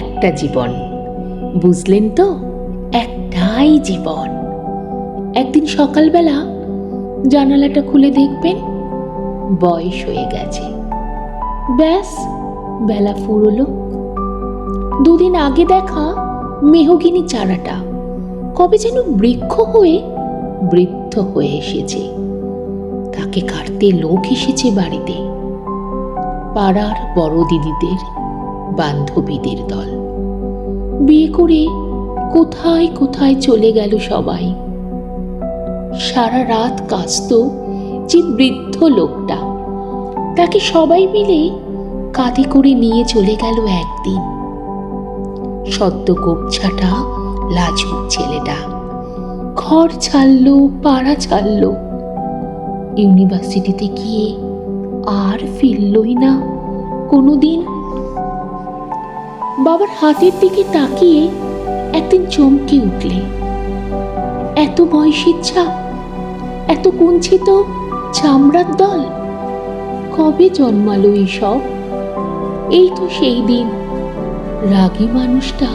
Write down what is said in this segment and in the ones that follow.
একটা জীবন, বুঝলেন তো? একটাই জীবন। একদিন সকালবেলা জানালাটা খুলে দেখবেন বয়স হয়ে গেছে। ব্যাস, বেলা ফুরলো। দুদিন আগে দেখা মেহগিনি চারাটা কবে যেন বৃক্ষ হয়ে বৃদ্ধ হয়ে এসেছে। তাকে কাটতে লোক এসেছে বাড়িতে, পাড়ার বড় দিদিদের, বান্ধবীদের দল। বিয়ে করে কোথায় কোথায় চলে গেল সবাই। সারা রাত কাঁদত যে বৃদ্ধ লোকটা, তাকে সবাই মিলে কাঁধে করে নিয়ে চলে গেল একদিন। সদ্য গোপছাটা লাজুক ছেলেটা ঘর ছাড়লো, পাড়া ছাড়লো, ইউনিভার্সিটিতে গিয়ে আর ফিরলই না কোনোদিন। বাবার হাতের দিকে তাকিয়ে একদিন চমকে উঠলে, এত বয়সের ছাপ, এত কুঞ্চিত চামড়ার দল, কবে জন্মালো এইসব? এই তো সেই দিন রাগী মানুষটা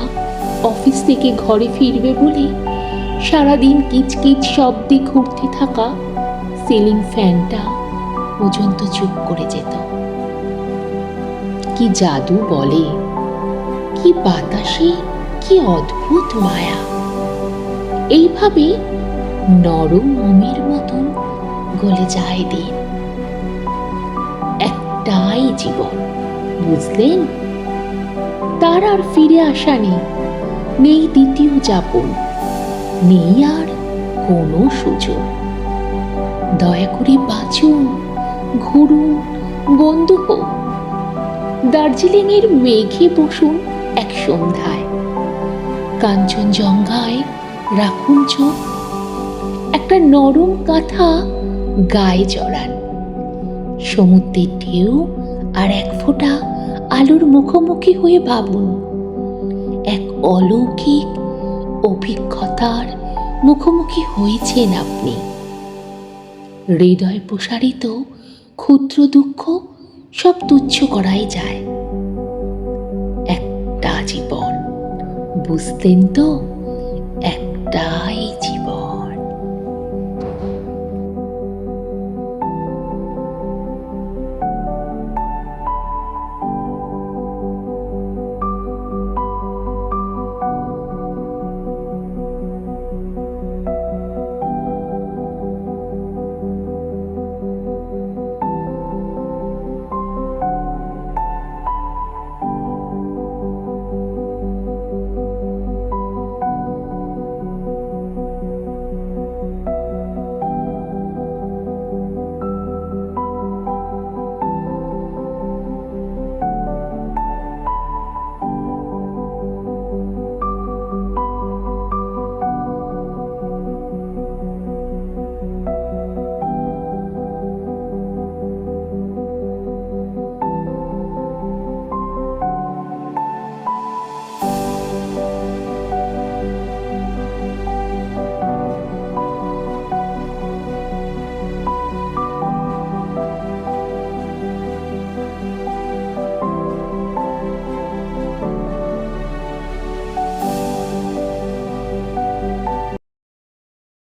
অফিস থেকে ঘরে ফিরবে বলে সারাদিন কিচকিচ শব্দে ঘুরতে থাকা সিলিং ফ্যানটা পর্যন্ত চুপ করে যেত। কি জাদু বলে, কি বাতাসে, কি অদ্ভুত মায়া! এইভাবে নরম মোমের মতন গলে যায় দিন। একটাই জীবন, বুঝলেন? তার আর ফিরে আসা নেই, নেই দ্বিতীয় যাপন, নেই আর কোনো সুযোগ। দয়া করে বাঁচুন, ঘুরুন, বন্ধু হোক। দার্জিলিং এর মেঘে বসুন এক সন্ধ্যায়, কাঞ্চনজঙ্ঘায় রাখুন চোখ, একটা নরম কাঁথা গায়ে জড়ান। সমুদ্রের ঢেউ আর এক ফোঁটা আলোর মুখোমুখি হয়ে ভাবুন, এক অলৌকিক অভিজ্ঞতার মুখোমুখি হয়েছেন আপনি। হৃদয় প্রসারিত ক্ষুদ্র দুঃখ সব তুচ্ছ করাই যায়। একটা জীবন, বুঝতেন তো?